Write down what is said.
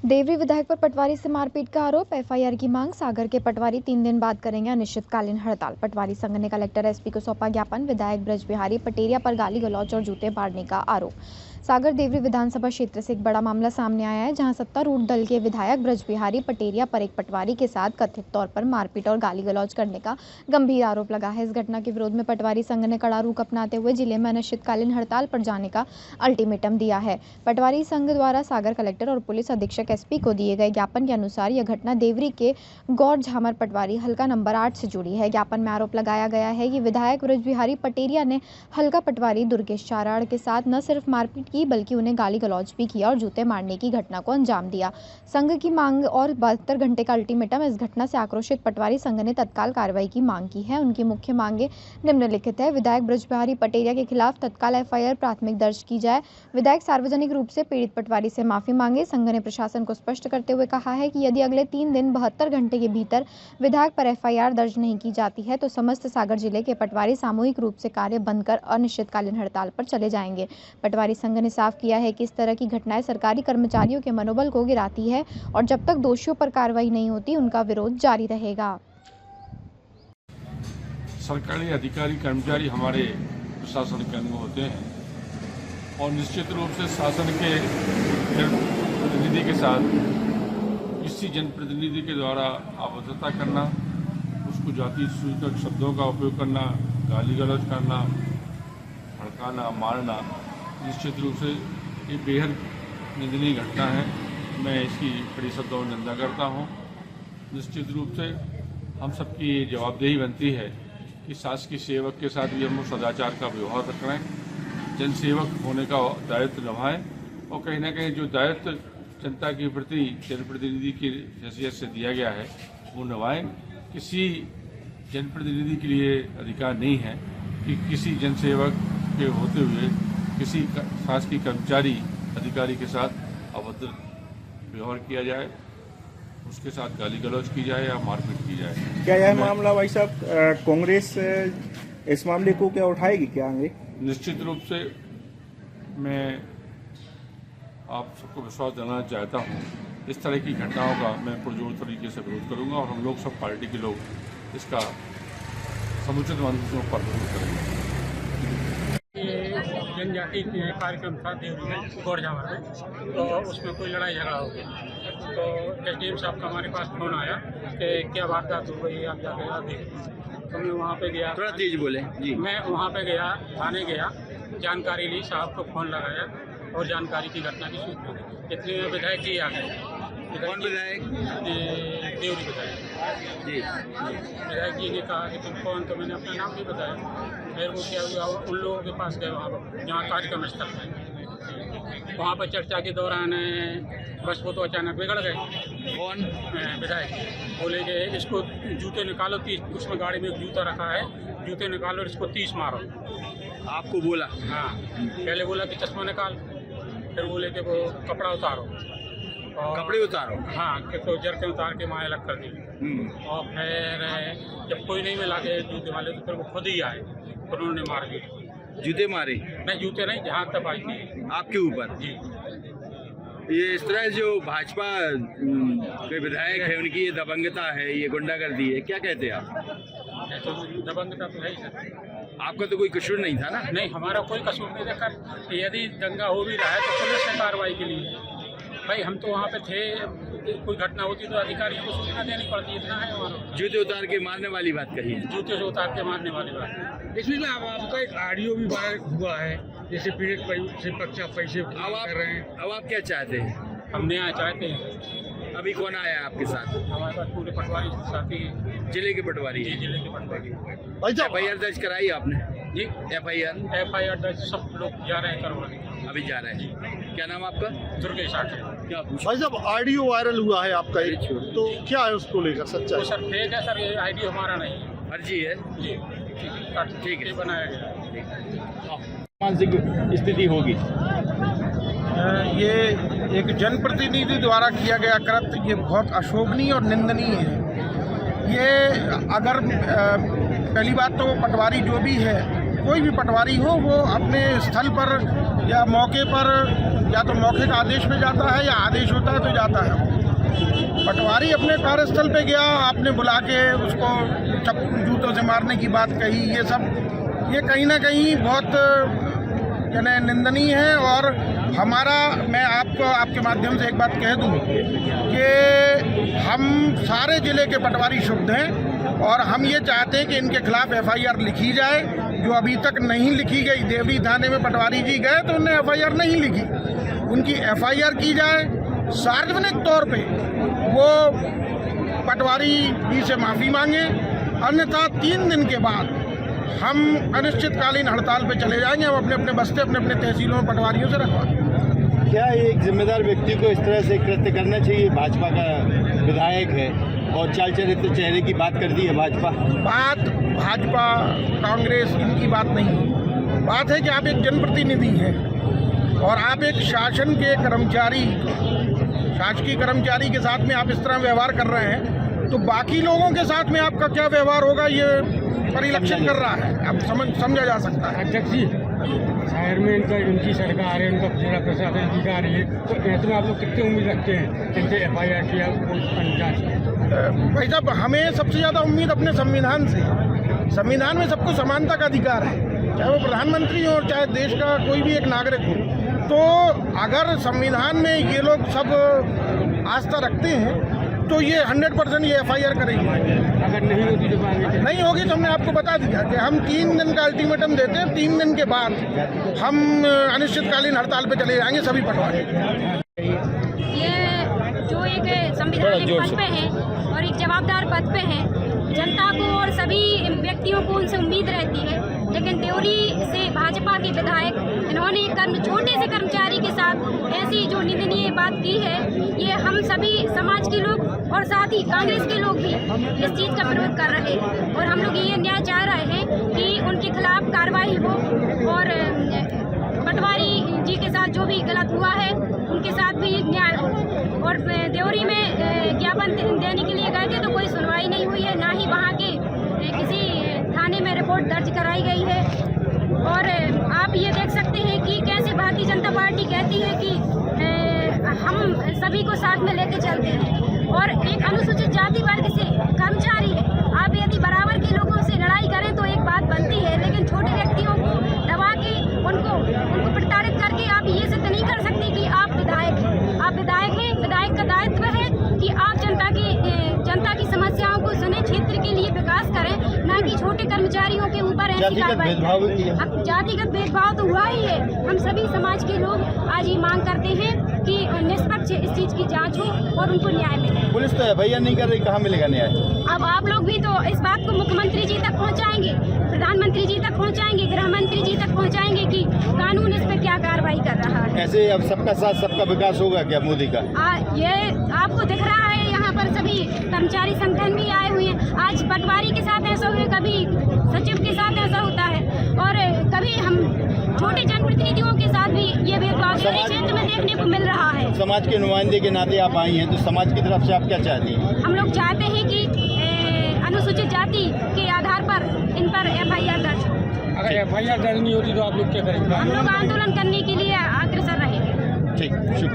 देवरी विधायक पर पटवारी से मारपीट का आरोप, एफआईआर की मांग। सागर के पटवारी 3 दिन बाद करेंगे अनिश्चितकालीन हड़ताल। पटवारी संघ ने कलेक्टर एसपी को सौंपा ज्ञापन। विधायक ब्रज बिहारी पटेरिया पर गाली गलौज और जूते मारने का आरोप। सागर देवरी विधानसभा क्षेत्र से एक बड़ा मामला सामने आया है, जहां सत्तारूढ़ दल के विधायक ब्रज बिहारी पटेरिया पर एक पटवारी के साथ कथित तौर पर मारपीट और गाली गलौज करने का गंभीर आरोप लगा है। इस घटना के विरोध में पटवारी संघ ने कड़ा रुख अपनाते हुए जिले में अनिश्चितकालीन हड़ताल पर जाने का अल्टीमेटम दिया है। पटवारी संघ द्वारा सागर कलेक्टर और पुलिस अधीक्षक एसपी को दिए गए ज्ञापन के अनुसार यह घटना देवरी के गौर झामर पटवारी हल्का नंबर 8 से जुड़ी है। ज्ञापन में आरोप लगाया गया है कि विधायक ब्रज बिहारी पटेरिया ने हल्का पटवारी दुर्गेश चाराड़ के साथ न सिर्फ मारपीट की बल्कि उन्हें गाली गलौज भी किया और जूते मारने की घटना को अंजाम दिया। संघ की मांग और 72 घंटे का अल्टीमेटम। इस घटना से आक्रोशित पटवारी संघ ने तत्काल कार्रवाई की मांग की है। उनकी मुख्य मांगे निम्नलिखित है। विधायक ब्रज बिहारी पटेरिया के खिलाफ तत्काल एफआईआर प्राथमिक दर्ज की जाए। विधायक सार्वजनिक रूप से पीड़ित पटवारी से माफी मांगे। संघ ने प्रशासन को स्पष्ट करते हुए कहा है कि यदि अगले 3 दिन 72 घंटे के भीतर विधायक पर एफआईआर दर्ज नहीं की जाती है तो समस्त सागर जिले के पटवारी सामूहिक रूप से कार्य बंद कर अनिश्चितकालीन हड़ताल पर चले जाएंगे। पटवारी संघ ने साफ किया है कि इस तरह की घटनाएं सरकारी कर्मचारियों के मनोबल को गिराती है और जब तक दोषियों पर कार्रवाई नहीं होती उनका विरोध जारी रहेगा। सरकारी अधिकारी कर्मचारी हमारे प्रशासन के अंग होते हैं और निश्चित रूप से शासन के प्रतिनिधि के साथ किसी जनप्रतिनिधि के द्वारा अभद्रता करना, उसको जाति सूचक शब्दों का उपयोग करना, गाली गलौज करना, भड़काना, मारना, निश्चित रूप से ये बेहद निंदनीय घटना है। मैं इसकी कड़ी शब्दों में निंदा करता हूँ। निश्चित रूप से हम सबकी जवाबदेही बनती है कि शासकीय सेवक के साथ भी हम सदाचार का व्यवहार रखें, जनसेवक होने का दायित्व निभाएं और कहीं ना कहीं जो दायित्व जनता के प्रति जनप्रतिनिधि की हैसियत से दिया गया है वो निभाएं। किसी जनप्रतिनिधि के लिए अधिकार नहीं है कि किसी जनसेवक के होते हुए किसी शासकीय कर्मचारी अधिकारी के साथ अभद्र व्यवहार किया जाए, उसके साथ गाली गलौज की जाए या मारपीट की जाए। क्या यह मामला भाई साहब कांग्रेस इस मामले को क्या उठाएगी क्या आगे? निश्चित रूप से मैं आप सबको विश्वास दिलाना चाहता हूँ, इस तरह की घटनाओं का मैं पुरजोर तरीके से विरोध करूँगा और हम लोग सब पार्टी के लोग इसका समुचित मंचों पर विरोध करेंगे। जनजाति कार्यक्रम था देवरी में गौर झामर में, तो उसमें कोई लड़ाई झगड़ा हो गया। तो एसडीएम साहब का हमारे पास फोन आया कि क्या वारदात हो गई, आप जाके आप देखो। तो मैं वहाँ पे गया, थोड़ा तेज बोले जी। मैं वहाँ पे गया, थाने गया, जानकारी ली, साहब को फोन लगाया और जानकारी की घटना की सूचना दी। इतने में विधायक जी आ गए। कौन विधायक? देवरी विधायक जी। विधायक जी ने कहा कि तुम कौन, तो मैंने अपना नाम भी बताया। फिर वो क्या हुआ, उन लोगों के पास गए वहाँ पर जहाँ कार्यक्रम स्थल है। वहाँ पर चर्चा के दौरान बस वो तो अचानक बिगड़ गए। कौन? विधायक बोले कि इसको जूते निकालो, 30, उसमें गाड़ी में एक जूता रखा है, जूते निकालो और इसको 30 मारो। आपको बोला? हाँ, पहले बोला कि चश्मा निकाल, फिर बोले कि वो कपड़ा उतारो और कपड़े उतारो? हाँ, कि तो जरके उतार के वहाँ अलग कर दी। और फिर जब कोई नहीं मिला के जूते वाले तो फिर वो खुद ही आए, फिर उन्होंने मार दिया। जूते मारे? नहीं, जूते नहीं, जहाँ तक आई थी आपके ऊपर? जी। ये इस तरह जो भाजपा के विधायक है उनकी ये दबंगता है, ये गुंडागर्दी है, क्या कहते हैं आप? तो दबंगता तो है ही सर। आपका तो कोई कसूर नहीं था ना? नहीं, हमारा कोई कसूर नहीं था। यदि दंगा हो भी रहा है तो पुलिस ने कार्रवाई के लिए, भाई हम तो वहाँ पे थे, कोई घटना होती तो अधिकारियों को सूचना देनी पड़ती, इतना है हमारा। जूते उतार के मारने वाली बात कही है? जूते से उतार के मारने वाली बात। इसमें आपका एक ऑडियो भी वायरल हुआ है, जैसे पीड़ित से पक्ष पैसे कर रहे हैं। अब आप क्या चाहते हैं? हम न्याय चाहते हैं। अभी कौन आया आपके साथ? हमारे पास पूरे पटवारी साथी, जिले के पटवारी जी है? जिले के पटवारी। एफआईआर दर्ज कराई आपने? जी, एफआईआर दर्ज सब लोग जा रहे हैं करवाने। अभी जा रहे हैं। क्या नाम आपका? दुर्गेश आठे। क्या भाई साहब ऑडियो वायरल हुआ है आपका, तो क्या है उसको लेकर वो सच्चाई? सर फेक है सर, ये आईडी हमारा नहीं है। फर्जी है? जी, ठीक है, बनाया गया। मानसिक स्थिति होगी। ये एक जनप्रतिनिधि द्वारा किया गया कृत्य ये बहुत अशोभनीय और निंदनीय है। ये अगर पहली बात तो पटवारी जो भी है, कोई भी पटवारी हो, वो अपने स्थल पर या मौके पर या तो मौखिक आदेश पे जाता है या आदेश होता है तो जाता है। पटवारी अपने कार्यस्थल पे गया, आपने बुला के उसको जूतों से मारने की बात कही, ये कहीं ना कहीं बहुत यानी निंदनीय है। और मैं आपको आपके माध्यम से एक बात कह दूं कि हम सारे ज़िले के पटवारी शुद्ध हैं और हम ये चाहते हैं कि इनके खिलाफ FIR लिखी जाए, जो अभी तक नहीं लिखी गई। देवरी थाने में पटवारी जी गए तो उन्हें FIR नहीं लिखी, उनकी FIR की जाए। सार्वजनिक तौर पे वो पटवारी जी से माफ़ी मांगे, अन्यथा 3 दिन के बाद हम अनिश्चितकालीन हड़ताल पे चले जाएंगे। हम अपने अपने बस्ते अपने अपने तहसीलों में पटवारियों से रखवाएंगे। क्या एक जिम्मेदार व्यक्ति को इस तरह से कृत्य करना चाहिए? भाजपा का विधायक है और चाल चरित्र चेहरे की बात कर दी है भाजपा कांग्रेस इनकी बात नहीं। बात है कि आप एक जनप्रतिनिधि हैं और आप एक शासन के कर्मचारी, शासकीय कर्मचारी के साथ में आप इस तरह व्यवहार कर रहे हैं तो बाकी लोगों के साथ में आपका क्या व्यवहार होगा ये परिलक्षित कर रहा है। आप समझा जा सकता है। अध्यक्ष जी, शहर में इनकी सरकार है, इनका जिला प्रशासन अधिकारी है, तो ऐसे में आप लोग कितनी उम्मीद रखते हैं इनसे FIR किया भाई साहब, हमें सबसे ज़्यादा उम्मीद अपने संविधान से। संविधान में सबको समानता का अधिकार है, चाहे वो प्रधानमंत्री हो और चाहे देश का कोई भी एक नागरिक हो। तो अगर संविधान में ये लोग सब आस्था रखते हैं तो ये 100% ये FIR करेंगे। अगर नहीं होती तो नहीं होगी तो हमने आपको बता दिया कि हम 3 दिन का अल्टीमेटम देते हैं। 3 दिन के बाद हम अनिश्चितकालीन हड़ताल पे चले जाएंगे सभी पटवारी। ये जो एक संवैधानिक पद पे हैं और एक जवाबदार पद पे हैं, जनता को और सभी व्यक्तियों को उनसे उम्मीद रहती है, लेकिन देवरी से भाजपा के विधायक इन्होंने छोटे से कर्मचारी के साथ ऐसी जो निंदनीय बात की है, ये हम सभी समाज के लोग और साथ ही कांग्रेस के लोग भी इस चीज़ का विरोध कर रहे हैं और हम लोग ये न्याय चाह रहे हैं कि उनके खिलाफ कार्रवाई हो और पटवारी जी के साथ जो भी गलत हुआ है उनके साथ भी न्याय हो। और देवरी में ज्ञापन देने के लिए गए थे तो कोई सुनवाई नहीं हुई है, ना ही वहाँ के किसी थाने में रिपोर्ट दर्ज कराई गई है। और आप ये देख सकते हैं कि कैसे भारतीय जनता पार्टी कहती है कि हम सभी को साथ में लेके चलते हैं और एक अनुसूचित जाति वर्ग से कर्मचारी है। आप यदि बराबर के लोगों से लड़ाई करें तो एक बात बनती है, लेकिन छोटे व्यक्तियों को दबा के उनको प्रताड़ित करके आप ये सिद्ध नहीं कर सकते कि आप विधायक हैं। आप विधायक हैं, विधायक का दायित्व है कि आप जनता की समस्याओं को सुने, क्षेत्र के लिए विकास करें, ना कि छोटे कर्मचारियों के ऊपर ऐसी कार्रवाई करें। अब जातिगत भेदभाव तो हुआ ही है। हम सभी समाज के लोग आज ये मांग करते हैं कि निष्पक्ष इस चीज की जांच हो और उनको न्याय मिले। पुलिस तो FIR नहीं कर रही, कहाँ मिलेगा न्याय? अब आप लोग भी तो इस बात को मुख्यमंत्री जी तक पहुंचाएंगे, प्रधानमंत्री जी तक पहुंचाएंगे, गृह मंत्री जी तक पहुंचाएंगे कि कानून इस पे क्या कार्रवाई कर रहा है। ऐसे अब सबका साथ सबका विकास होगा क्या मोदी का? ये आपको दिख रहा है, यहाँ पर सभी कर्मचारी संगठन भी आए हुए हैं। आज पटवारी के साथ ऐसा हुआ, कभी सचिव के साथ ऐसा होता है और कभी हम छोटे जनप्रतिनिधियों के साथ भी ये भेदभाव क्षेत्र में देखने को मिल रहा है। समाज के नुमाइंदे के नाते आप आई हैं तो समाज की तरफ से आप क्या चाहती हैं? हम लोग चाहते हैं कि अनुसूचित जाति के आधार पर इन पर FIR दर्ज हो। अगर FIR दर्ज नहीं होती तो आप लोग क्या करेंगे? हम लोग आंदोलन करने के लिए अग्रसर रहेंगे। ठीक, शुक्रिया।